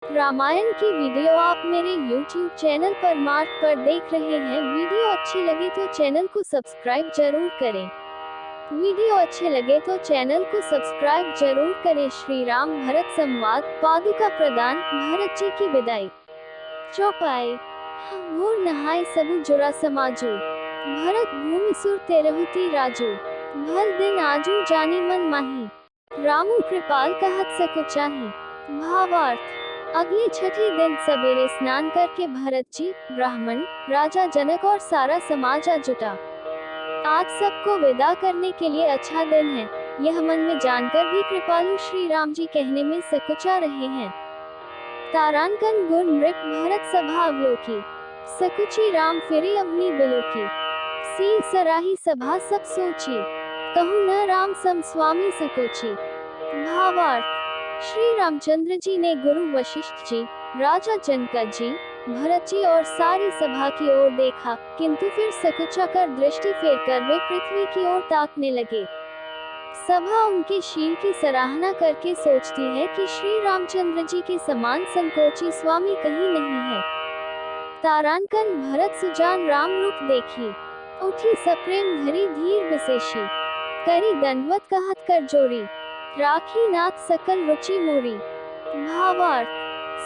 रामायण की वीडियो आप मेरे YouTube चैनल पर मार्क पर देख रहे हैं। वीडियो अच्छी लगे तो चैनल को सब्सक्राइब जरूर करें। वीडियो अच्छे लगे तो चैनल को सब्सक्राइब जरूर करें। श्री राम भरत संवाद, पादुका प्रदान, भरत जी की विदाई। चौपाई। भोर नहाय सबु जुरा समाजू, भरत भूमि सुर तेरहुती राजू। भल दिन आजू जानी मन माही, रामू कृपाल कहत सकुचाही। भावार्थ। अगले छठे दिन सवेरे स्नान करके भरत जी, ब्राह्मण, राजा जनक और सारा समाज आ जुटा। आज सबको विदा करने के लिए अच्छा दिन है, यह मन में जानकर भी कृपालु श्री राम जी कहने में सकुचा रहे हैं। तारांकन गुण नृप भरत सभा अवलोकी, सकुची राम फिरे अवनी बिलोकी। सील सराही सभा सब सोची, कहूँ न राम सम स्वामी सकोची। भावार्थ। श्री रामचंद्र जी ने गुरु वशिष्ठ जी, राजा जनक जी, भरत जी और सारी सभा की ओर देखा, किंतु फिर सकुचा कर दृष्टि फेरकर वे पृथ्वी की ओर ताकने लगे। सभा उनके शील की सराहना करके सोचती है कि श्री रामचंद्र जी के समान संकोची स्वामी कहीं नहीं है। तारांकन भरत सुजान राम रूप देखी, उठी सप्रेम धरी धीर विशेषी। करी दंडवत कहत कर जोड़ी, राखी नाथ सकल रुचि मोरी। भावार्थ।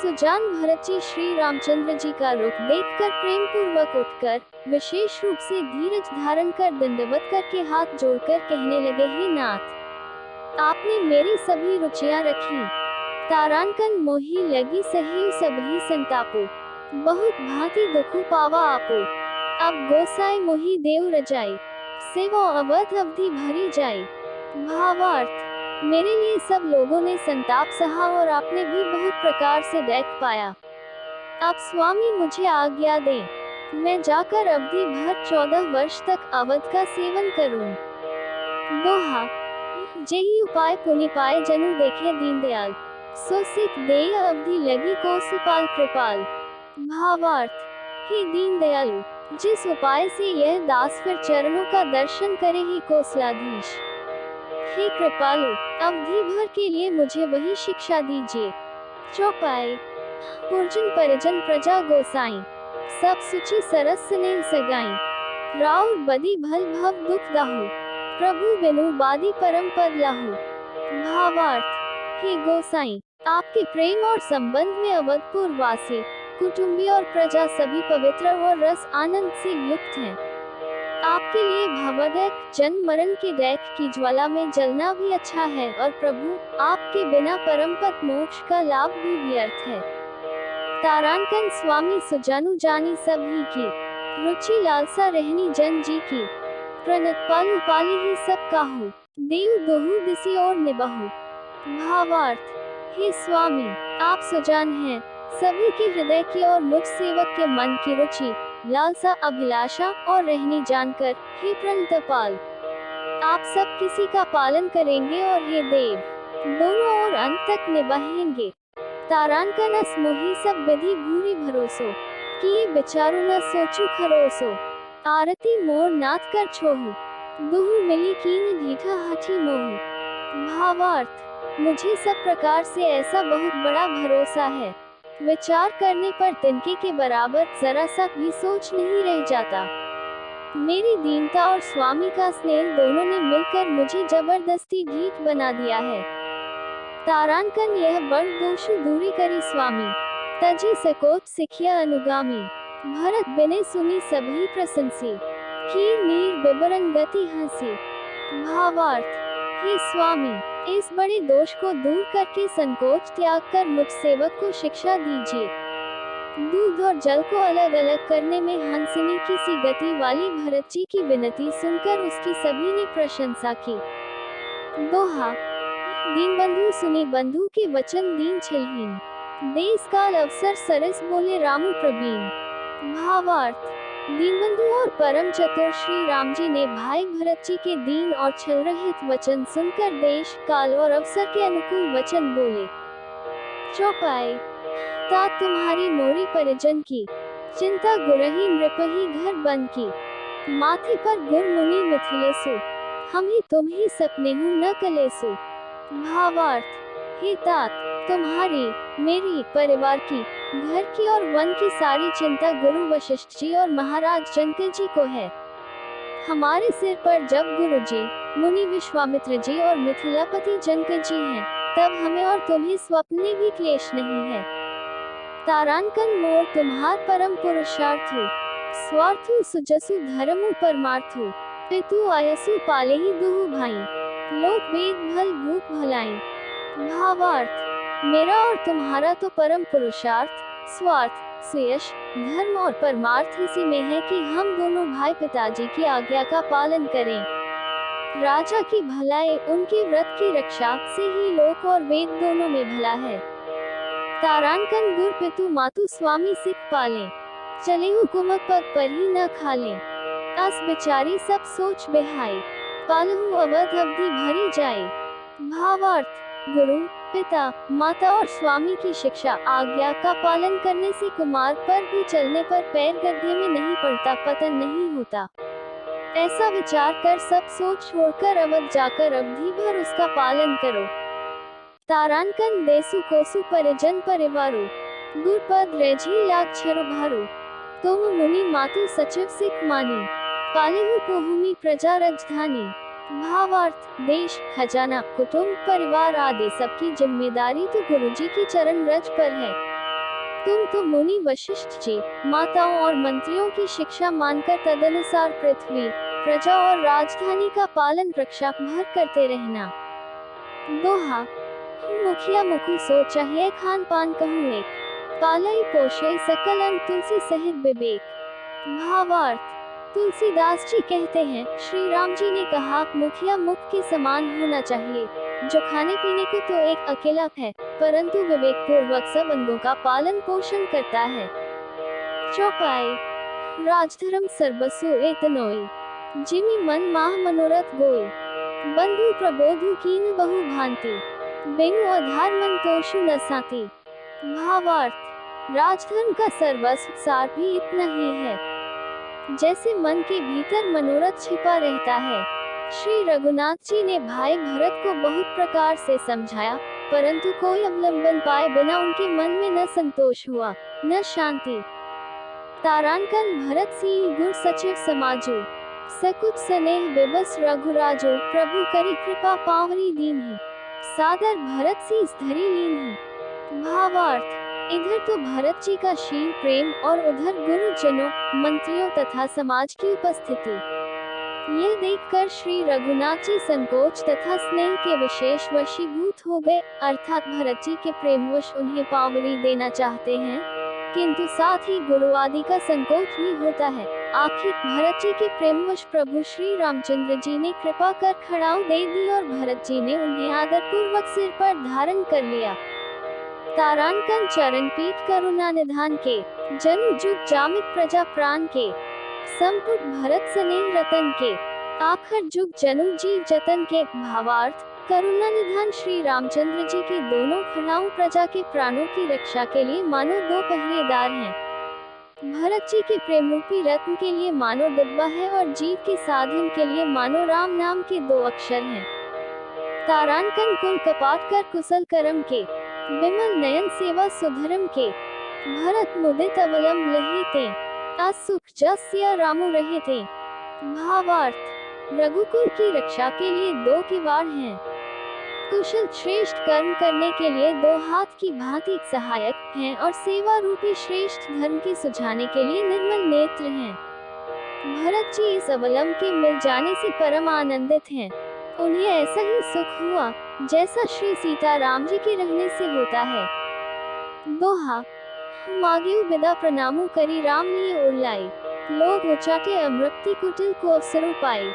सुजान भरत जी श्री रामचंद्र जी का रूप देखकर प्रेम पूर्वक उठकर, विशेष रूप से धीरज धारण कर दंडवत करके हाथ जोड़कर कहने लगे, हे नाथ, आपने मेरी सभी रुचियां रखी। तारांकन मोही लगी सही सबही संतापो, बहुत भांति दुखु पावा आपो। अब गोसाई मोही देव रजाई, सेवो अवध अवधि भरी जाई। भावार्थ। मेरे लिए सब लोगों ने संताप सहा और आपने भी बहुत प्रकार से देख पाया। अब स्वामी मुझे आज्ञा दें, मैं जाकर अवधि भर 14 वर्ष तक अवध का सेवन करूं। दोहा। जेहि उपाय पुनि पाए जनु देखे दीनदयाल, सो सिख देय अवधि लगी को सुपाल कृपाल। भावार्थ। हे दीनदयालु, जिस उपाय से यह दास फिर चरणों का दर्शन करे, ही कोसलाधीश। हे कृपालु, अवधि भर के लिए मुझे वही शिक्षा दीजिए। चौपाई। पुरजन परिजन प्रजा गोसाई, सब सुचि सरस स्नेह सगाई। राउर बदी भल भव दुख दाहु, प्रभु बिनु बादी परम पद लाहु। भावार्थ। हे गोसाई, आपके प्रेम और संबंध में अवधपुर वासी, कुटुंबी और प्रजा सभी पवित्र और रस आनंद से युक्त हैं। आपके लिए भवदैक, जन्म मरण के दैक की ज्वाला में जलना भी अच्छा है, और प्रभु, आपके बिना परम पद मोक्ष का लाभ भी व्यर्थ है। तारांकन स्वामी सुजानु जानी सभी की, रुचि लालसा रहनी जन जी की। प्रणत पालु पाली ही सब काहू, देव दोहु दिसी और निबहु। भावार्थ। हे स्वामी, आप सुजान हैं, सभी के हृदय की और मुझ सेवक के मन की रुचि, लालसा, अभिलाषा और रहनी जानकर, हे प्रणतपाल, आप सब किसी का पालन करेंगे, और हे देव, दोनों ओर अंत तक निभाएंगे। तारांकन अस मोही सब विधि भूरी भरोसो, किए विचारु न सोचु खरोसो। आरती मोर नाथ कर छोहु, दुहु मिली कीन ढीठा हाथी मोहु। भावार्थ। मुझे सब प्रकार से ऐसा बहुत बड़ा भरोसा है, विचार करने पर तिनके के बराबर जरा सा भी सोच नहीं रह जाता। मेरी दीनता और स्वामी का स्नेह दोनों ने मिलकर मुझे जबरदस्ती ढीठ बना दिया है। तारांकन यह बड़ दोषु दूरी करी स्वामी, तजी सकोच सिखिया अनुगामी। भरत बिने सुनी सभी प्रशंसी, कीर नीर बिबरन गति हंसी। भावार्थ। हे स्वामी, इस बड़े दोष को दूर करके संकोच त्याग कर मुझ सेवक को शिक्षा दीजिए। दूध और जल को अलग अलग करने में हंसिनी की सी गति वाली भरत जी की विनती सुनकर उसकी सभी ने प्रशंसा की। दोहा। दीनबंधु सुनी बंधु के वचन दीन छिलहीन, देश काल अवसर सरस बोले रामु प्रवीण। भावार्थ। दीनबंधु और परम चतुर श्री राम जी ने भाई भरत जी के दीन और छल रहित वचन सुनकर देश, काल और अवसर के अनुकूल वचन बोले। चौपाई। तात तुम्हारी मोरी परिजन की, चिंता गुरही नृपही घर बन की। माथे पर गुर मुनि मिथिलेसु, हम ही तुम ही सपने हूँ न कलेसु। भावार्थ। हे तात, तुम्हारी, मेरी, परिवार की, घर की और वन की सारी चिंता गुरु वशिष्ठ जी और महाराज जनक जी को है। हमारे सिर पर जब गुरु जी, मुनि विश्वामित्र जी और मिथिलापति जनक जी हैं, तब हमें और तुम्हें स्वप्न में भी क्लेश नहीं है। तारानकन मोर तुम्हार परम पुरुषार्थु, स्वार्थु सुजसु धर्मु परमार्थु, पितु आयसु पाले ही दुहु भाई, लोक वेद भल भूख भलाई। भावार्थ, मेरा और तुम्हारा तो परम पुरुषार्थ, स्वार्थ, सुयश, धर्म और परमार्थ इसी में है कि हम दोनों भाई पिताजी की आज्ञा का पालन करें। राजा की भलाई उनके व्रत की रक्षा से ही लोक और वेद दोनों में भला है। तारानकन गुर पितु मातु स्वामी सिख पाले, चले हुकुम पग पर ही न खाले, अस बिचारी सब सोच बेहाई, पालहु अवध अवधि भरी जाए। भावार्थ, गुरु, पिता, माता और स्वामी की शिक्षा आज्ञा का पालन करने से कुमार पर भी चलने पर पैर गड्ढे में नहीं पड़ता, पतन नहीं होता। ऐसा विचार कर सब सोच छोड़कर अवध जाकर अवधि भर उसका पालन करो। तारानकन देसु कोसु परिजन परिवारो, गुरपद रेझी लाग छरु भारो, तुम मुनि मातु सचिव सिख मानी, पालेहु पोहुमी प्रजा राजधानी। भावार्थ, देश, खजाना, कुटुंब, परिवार आदि सबकी जिम्मेदारी तो गुरुजी की चरण रज पर है। तुम तो मुनि वशिष्ठ जी, माताओं और मंत्रियों की शिक्षा मानकर तदनुसार पृथ्वी, प्रजा और राजधानी का पालन रक्षा भर करते रहना। दोहा, मुखिया मुखु सो चाहिए खान पान कहूँ एक, पालई पोषे सकल अंग तुलसी सहित विवेक। भावार्थ, तुलसीदास जी कहते हैं, श्री राम जी ने कहा मुखिया मुख के समान होना चाहिए, जो खाने पीने को तो एक अकेला है, परंतु विवेक पूर्वक सब अंगों का पालन पोषण करता है। चौपाई, राजधर्म सर्वस्व एक नोई, जिमि मन माह मनोरथ गोई, बंधु प्रबोधु कीन बहु भांति, बेनु आधार मन तोषु न साती। भावार्थ, राजधर्म का सर्वस्व सार भी इतना ही है, जैसे मन के भीतर मनोरथ छिपा रहता है। श्री रघुनाथ जी ने भाई भरत को बहुत प्रकार से समझाया, परंतु कोई अवलंबन पाए बिना उनके मन में न संतोष हुआ, न शांति। तारानकन भरत सील गुर सचिव समाजो, सकुच स्नेह विबस रघुराजो, प्रभु करी कृपा पावरी दीन्ही, सादर भरत सीस धरी लीन्ही। भावार्थ, इधर तो भरत जी का शील प्रेम और उधर गुरुजनों, मंत्रियों तथा समाज की उपस्थिति। यह देखकर श्री रघुनाथ जी संकोच तथा स्नेह के विशेष वशीभूत हो गए, अर्थात भरत जी के प्रेमवश उन्हें पावरी देना चाहते हैं, किंतु साथ ही गुरु आदि का संकोच भी होता है। आखिर भरत जी के प्रेमवश प्रभु श्री रामचंद्र जी ने कृपा कर खड़ाऊ दे दी और भरत जी ने उन्हें आदर पूर्वक सिर पर धारण कर लिया। तारानकन चरण पीठ करुणा निधान के, जनु जुग जामित प्रजा प्राण के, संपुट भरत स्नेह रतन के, आखर जुग जनु जीव जतन के। भावार्थ, करुणा निधान श्री रामचंद्र जी के दोनों खड़ाऊ प्रजा के प्राणों की रक्षा के लिए मानो दो पहरेदार हैं। भरत जी के प्रेम रूपी रत्न के लिए मानो डिब्बा है और जीव के साधन के लिए मानो राम नाम के दो अक्षर हैं। तारानकन कुल कपाट कर कुशल करम के, विमल नयन सेवा सुधर्म के, भरत मुदित अवलंब लहे ते, असुख जस्य रामु रहे थे। भावार्थ, रघुकुल की रक्षा के लिए दो किवाड़ हैं, कुशल श्रेष्ठ कर्म करने के लिए दो हाथ की भांति सहायक हैं और सेवा रूपी श्रेष्ठ धर्म के सुझाने के लिए निर्मल नेत्र हैं। भरत जी इस अवलंब के मिल जाने से परम आनंदित हैं। उन्हें ऐसा ही सुख हुआ जैसा श्री सीता राम जी के रहने से होता है। दोहा, मांगे विदा प्रणामु करी राम लिए उड़लाई, लोग उचाटे अमृति कुटिल को अवसर पाई।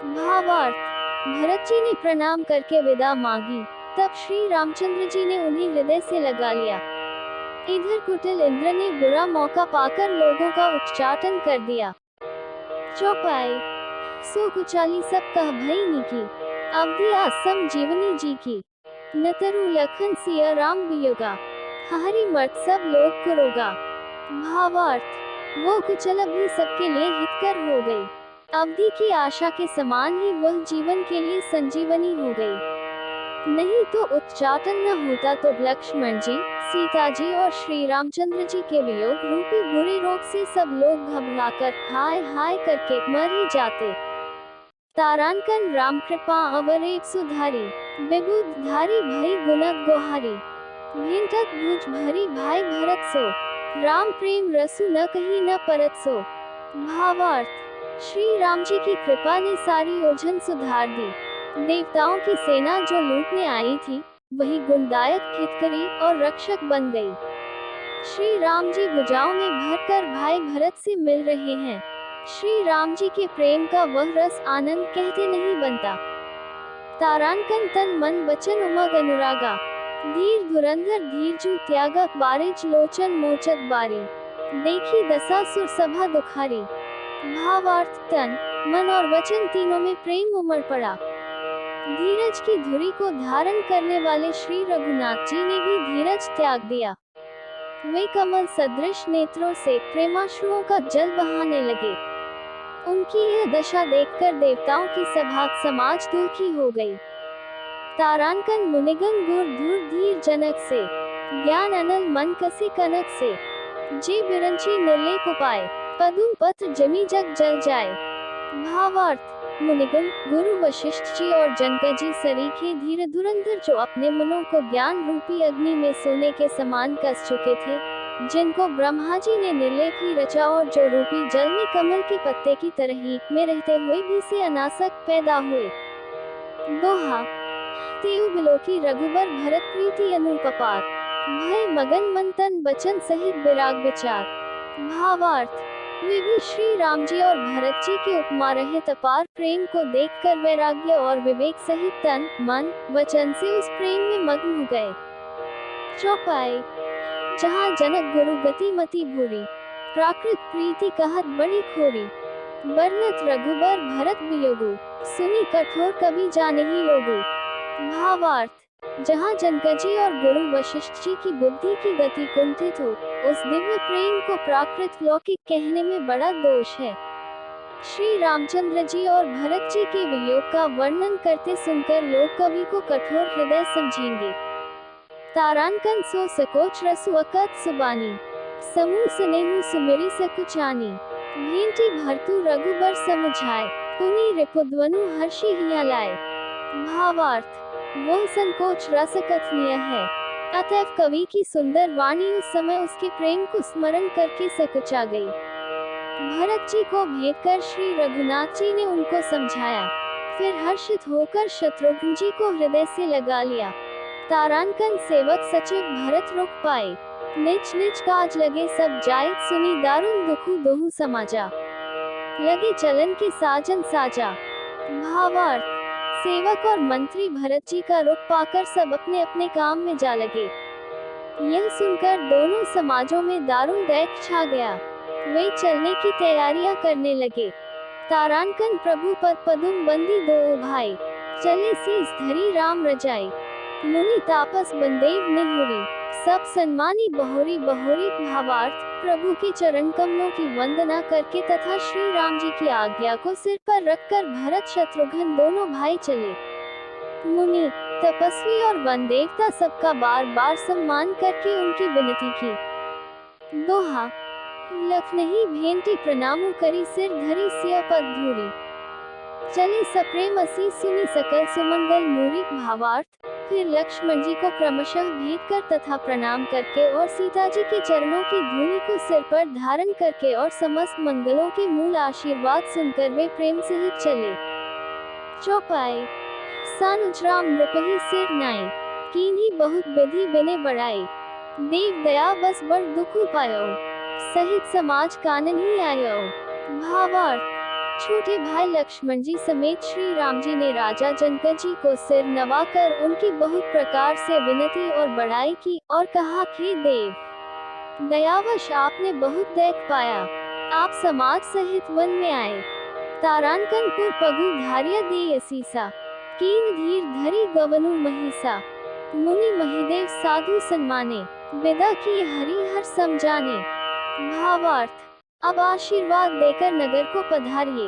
भावार्थ, भरत जी ने प्रणाम करके विदा मांगी, तब श्री रामचंद्र जी ने उन्हें हृदय से लगा लिया। इधर कुटिल इंद्र ने बुरा मौका पाकर लोगों का उच्चाटन कर दिया। चौपाई, सो कुचाली सब कह भई की, अवधि आसम जीवनी जी की, नतरु लखन सिया राम वियोगा, हरि मर्त सब लोग कुरोगा। भावार्थ, वो कुचल भी सबके लिए हितकर हो गई, अवधि की आशा के समान ही वह जीवन के लिए संजीवनी हो गई। नहीं तो उच्चाटन न होता तो लक्ष्मण जी, सीता जी और श्री रामचंद्र जी के वियोग रूपी बुरे रोग से सब लोग घबराकर हाय हाय करके मर ही जाते। तारानकन राम कृपा अवर एक सुधारी, विबुध धारी भई गुणत गोहारी, भेंटत भुज भरी भाई भरत सो, राम प्रेम रसु न कही न परत सो। भावार्थ, श्री राम जी की कृपा ने सारी उलझन सुधार दी। देवताओं की सेना जो लूटने आई थी, वही गुणदायक हितकरी और रक्षक बन गई। श्री राम जी भुजाओं में भरकर भाई भरत से मिल रहे हैं। श्री राम जी के प्रेम का वह रस आनंद कहते नहीं बनता। तारानकन तन मन वचन उमग अनुरागा, धीर धुरंधर धीर जू त्यागा बारिज लोचन मोचत बारी, देखी दशा सुर सभा दुखारी। भावार्थ, तन मन और वचन तीनों में प्रेम उमड़ पड़ा। धीरज की धुरी को धारण करने वाले श्री रघुनाथ जी ने भी धीरज त्याग दिया। वे कमल सदृश नेत्रों से प्रेमाश्रुओं का जल बहाने लगे। उनकी यह दशा देखकर देवताओं की सभा समाज दुखी हो गई। तारानकन मुनिगण गुर धुर धीर जनक से, ज्ञान अनल मन कसे कनक से, जे बिरंची निर्लेप उपाय, पदुम पत्र जमी जग जल जाए। भावार्थ, मुनिगण गुरु वशिष्ठ जी और जनक जी सरीखे धीर धुरंधर जो अपने मनों को ज्ञान रूपी अग्नि में सोने के समान कस चुके थे, जिनको ब्रह्मा जी ने निर्लेप ही रचा और जो रूपी जल में कमल के पत्ते की तरह ही में रहते हुए भी से अनासक्त पैदा हुए। दोहा, तेउ बिलोकी रघुबर भरत प्रीति अनुपपार, भय मगन मन तन बचन सहित विराग विचार। भावार्थ, वे भी श्री राम जी और भरत जी के उपमा रहित अपार प्रेम को देखकर वैराग्य और विवेक सहित तन मन वचन से उस प्रेम में मग्न हो गए। चौपाई, जहाँ जनक गुरु गति मति भूरी, प्राकृत प्रीति कहत बड़ी खोरी, बरनत रघुबर भरत वियोगु, सुनी कठोर कवि जाने ही लोगु। भावार्थ, जहाँ जनक जी और गुरु वशिष्ठ जी की बुद्धि की गति कुंठित हो, उस दिव्य प्रेम को प्राकृत लौकिक कहने में बड़ा दोष है। श्री रामचंद्र जी और भरत जी के वियोग का वर्णन करते सुनकर लोग कवि को कठोर हृदय समझेंगे। तारानकन सो सकोच रसु अकत सुबानी, समूह स्नेहु सुमिरी सकुचानी, भेंटी भरतु रघुबर समुझाए, पुनि रिपुध्वनु हर्षि हिया लाए। भावार्थ, वह संकोच रस कथनीय है, अतएव कवि की सुंदर वाणी उस समय उसके प्रेम को स्मरण करके सकुचा गई। भरत जी को भेंट कर श्री रघुनाथ जी ने उनको समझाया, फिर हर्षित होकर शत्रुघ्न जी को हृदय से लगा लिया। तारानकन सेवक सचिव भरत रुक पाए, निज निज काज लगे सब जाए, सुनी दारुण दुखु दोहु समाजा, लगे चलन के साजन साजा। भावार्थ, सेवक और मंत्री भरत जी का रुख पाकर सब अपने अपने काम में जा लगे। यह सुनकर दोनों समाजों में दारुण दैख छा गया। वे चलने की तैयारियां करने लगे। तारानकन प्रभु पद पदुम बंदी दो भाई, चले सीस धरी राम रजाई, मुनि तापस बंदेव निहुरी, सब सन्मानी बहोरी बहोरी। भावार्थ, प्रभु के चरण कमलों की वंदना करके तथा श्री राम जी की आज्ञा को सिर पर रखकर भरत शत्रुघ्न दोनों भाई चले। मुनि, तपस्वी और वन देवता सबका बार बार सम्मान करके उनकी विनती की। दोहा, लख नहीं भेंटी प्रणामु करी सिर धरी सिय पद धूरी, चले सप्रेम असी सुनी सकल सुमंगल मूरी। भावार्थ, फिर लक्ष्मण जी को क्रमशः भेंट कर तथा प्रणाम करके और सीता जी के चरणों की धूलि को सिर पर धारण करके और समस्त मंगलों के मूल आशीर्वाद सुनकर वे प्रेम सहित चले। चौपाई, सानुज राम नृपहि सिर नाई, कीन्ही बहुत विधि बिने बढ़ाई, देव दया बस बड़ दुख पायो, सहित समाज कानन ही आयो। भावार्थ, छोटे भाई लक्ष्मण जी समेत श्री राम जी ने राजा जनक जी को सिर नवाकर उनकी बहुत प्रकार से विनती और बड़ाई की और कहा कि देव, दयावश आपने बहुत देख पाया, आप समाज सहित वन में आए। तारानकनपुर पगु धार्य दे असीसा, कीन धीर धरी गवनु महिसा, मुनि महिदेव साधु सन्माने, विदा की हरि हर समझाने। भावार्थ, अब आशीर्वाद देकर नगर को पधारिए।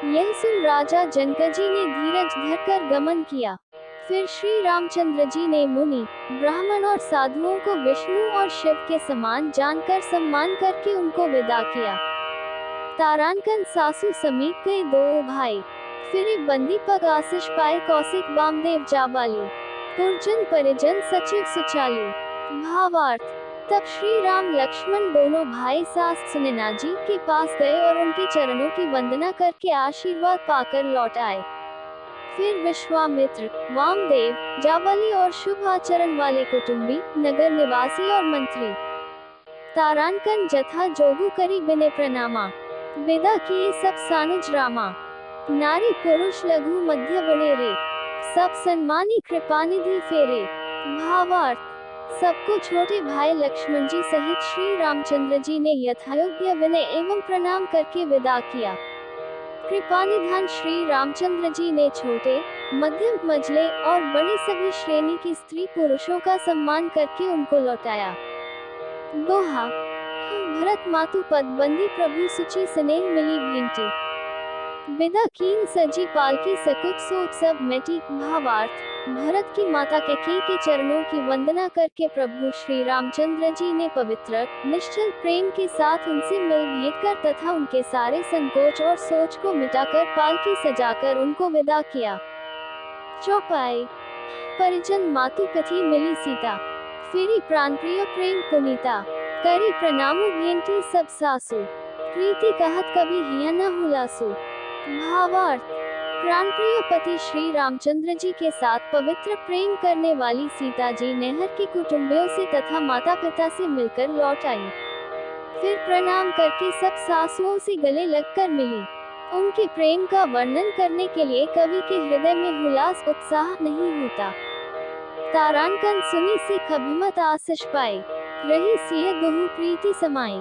यह सुन राजा जनक जी ने धीरज धरकर गमन किया। फिर श्री रामचंद्र जी ने मुनि, ब्राह्मण और साधुओं को विष्णु और शिव के समान जानकर सम्मान करके उनको विदा किया। तारानकन सासू समीप गए दो भाई, फिर बंदी पग आशीष पाए कौशिक वामदेव जाबाली, पुरजन परिजन सचिव सुचाली। भावार्थ, तब श्री राम लक्ष्मण दोनों भाई सास सुनैना जी के पास गए और उनके चरणों की वंदना करके आशीर्वाद पाकर लौट आए। फिर विश्वामित्र, वामदेव, जाबाली और शुभ आचरण वाले कुटुंबी, नगर निवासी और मंत्री तारानकन जथा जोगु करी बिने प्रणामा, विदा किए सब सानुज रामा। नारी पुरुष लघु मध्य बड़े रे, सब सन्मानी कृपानिधि फेरे। भावार्थ, सबको छोटे भाई लक्ष्मण जी सहित श्री रामचंद्र जी ने यथायोग्य विनय एवं प्रणाम करके विदा किया। कृपानिधान श्री रामचंद्र जी ने छोटे, मध्यम, मझले और बड़े सभी श्रेणी की स्त्री पुरुषों का सम्मान करके उनको लौटाया। दोहा, भरत मातु पद बंदी प्रभु सुचि स्नेह मिली भेंटी, विदा कीन सजी पालकी सकुच सोच सब मेटी। भावार्थ, भरत की माता कैकेयी के चरणों की वंदना करके प्रभु श्री रामचंद्र जी ने पवित्र, निश्चल प्रेम के साथ उनसे मिल भेंट कर तथा उनके सारे संकोच और सोच को मिटाकर पालकी सजाकर उनको विदा किया। चौपाई, परिजन मातु पिथि मिली सीता, फिरी प्राणप्रिय प्रेम पुनीता, करी प्रणामु भेंटी सब सासु, प्रीति कहत कभी हिया न हुलासु। भावार्थ, प्राणप्रिय पति श्री रामचंद्र जी के साथ पवित्र प्रेम करने वाली सीता जी नहर के कुटुंबियों से तथा माता पिता से मिलकर लौट आई। फिर प्रणाम करके सब सासुओं से गले लगकर मिली। उनके प्रेम का वर्णन करने के लिए कवि के हृदय में हुलास उत्साह नहीं होता। तारानकन सुनी सिख अभिमत आशीष पाई, रही सिय दुहु प्रीति समाई,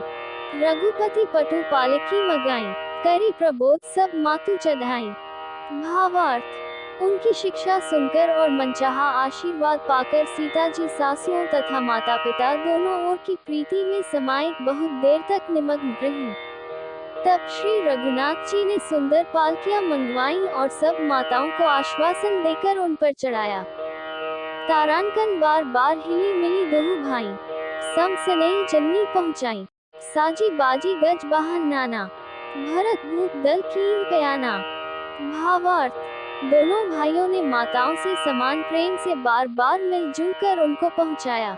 रघुपति पटु पालकी मगाई, करी प्रबोध सब मातु चढ़ाई। भावार्थ, उनकी शिक्षा सुनकर और मनचाहा आशीर्वाद पाकर सीता जी सासुओं तथा माता पिता दोनों ओर की प्रीति में समाये बहुत देर तक निमग्न रही। तब श्री रघुनाथ जी ने सुंदर पालकियां मंगवाई और सब माताओं को आश्वासन देकर उन पर चढ़ाया। तारानकन बार बार हिली मिली दोहु भाई, सम स्नेह जननी पहुँचाई, साजी बाजी गज वाहन नाना, भरत भूप दल कीन प्याना। भावार्थ, दोनों भाइयों ने माताओं से समान प्रेम से बार बार मिलजुल कर उनको पहुंचाया।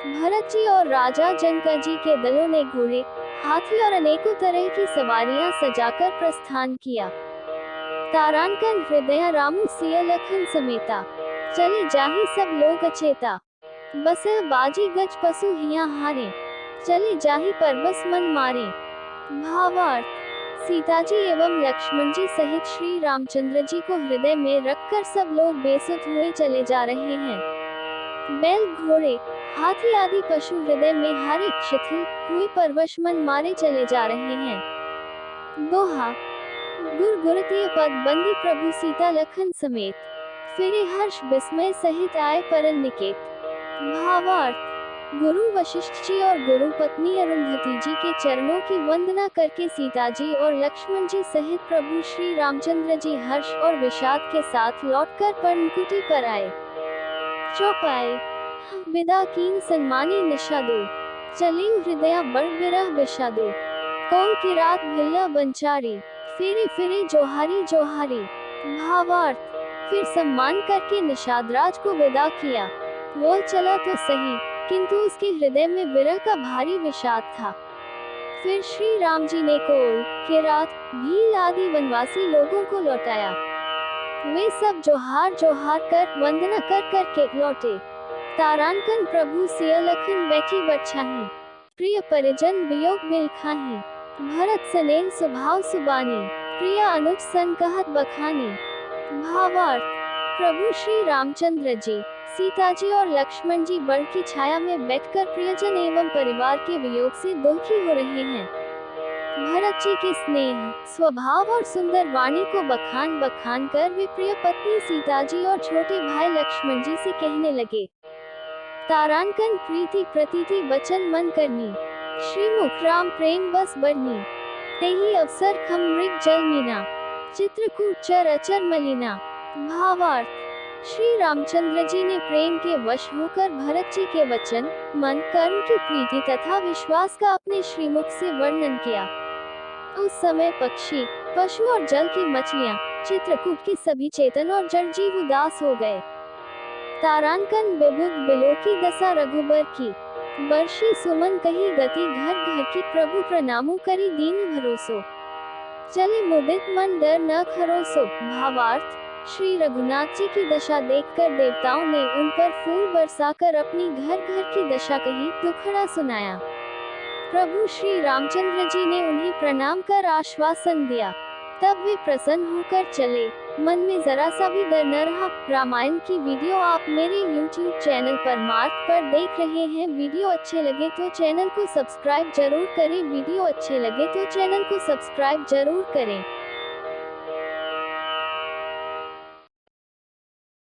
भरत जी और राजा जनक जी के दलों ने घोड़े, हाथी और अनेकों तरह की सवारियां सजाकर प्रस्थान किया। तारानकन हृदय रामु सिय लखन समेता, चले जाहि सब लोग अचेता, बस बाजी गज पशु हिया हारे, चले जाहि परबस मन मारे। भावार्थ, सीता जी एवं लक्ष्मण जी सहित श्री रामचंद्र जी को हृदय में रखकर सब लोग बेसुध हुए चले जा रहे हैं। बैल, घोड़े, हाथी आदि पशु हृदय में हारे शिथिल हुए परवश मन मारे चले जा रहे हैं। दोहा, गुर गुरतीय पद बंदी प्रभु सीता लखन समेत, फिरे हर्ष विस्मय सहित आए परन निकेत। भावार्थ, गुरु वशिष्ठ जी और गुरु पत्नी अरुंधति जी के चरणों की वंदना करके सीता जी और लक्ष्मण जी सहित प्रभु श्री रामचंद्र जी हर्ष और विषाद के साथ लौटकर पर्णकुटी पर आए। चौपाई, विदा कीन सन्मानी निषादो, चली हृदय बड़ विरह विषादो, कौल की रात भिल्ला बंचारी, फिरे फिरे जोहारी जोहारी। भावार्थ, फिर सम्मान करके निषादराज को विदा किया। वो चला तो सही, किंतु उसके हृदय में विरह का भारी विषाद था। फिर श्री राम जी ने कोल, किरात, भील आदि वनवासी लोगों को लौटाया। वे सब जोहार जोहार कर वंदना कर कर के लौटे। तारानकन प्रभु सिय लखन बैठी बरछाही, प्रिय परिजन वियोग बिल खाही, भरत स्नेह स्वभाव सुबानी, प्रिय अनुज सन कहत बखानी। भावार्थ, प्रभु श्री रामचंद्र जी, सीता जी और लक्ष्मण जी बड़ की छाया में बैठकर प्रियजन एवं परिवार के वियोग से दुखी हो रहे हैं। भरत जी के स्नेह, स्वभाव और सुंदर वाणी को बखान बखान कर वे प्रिय पत्नी सीता जी और छोटे भाई लक्ष्मण जी से कहने लगे। तारानकन प्रीति प्रतीति वचन मन करनी, श्रीमुख राम प्रेम बस बढ़नी, तेहि अवसर खम मृग जल मीना, चित्रकूट चर अचर मलिना। भावार्थ, श्री रामचंद्र जी ने प्रेम के वश होकर भरत जी के वचन, मन, कर्म की प्रीति तथा विश्वास का अपने श्रीमुख से वर्णन किया। उस समय पक्षी, पशु और जल की मछलियां, चित्रकूट के सभी चेतन और जड़ जीव उदास हो गए। तारांकन विबुध बिलो की दशा रघुबर की, वर्षी सुमन कही गति घर घर की, प्रभु प्रणामु करी दीन भरोसो, चले मुदित मन डर न खरोसो। भावार्थ, श्री रघुनाथ जी की दशा देखकर देवताओं ने उन पर फूल बरसाकर अपनी घर घर की दशा कही, दुखड़ा सुनाया। प्रभु श्री रामचंद्र जी ने उन्हें प्रणाम कर आश्वासन दिया। तब वे प्रसन्न होकर चले, मन में जरा सा भी डर न रहा। रामायण की वीडियो आप मेरे YouTube चैनल परमार्थ पर देख रहे हैं। वीडियो अच्छे लगे तो चैनल को सब्सक्राइब जरूर करें।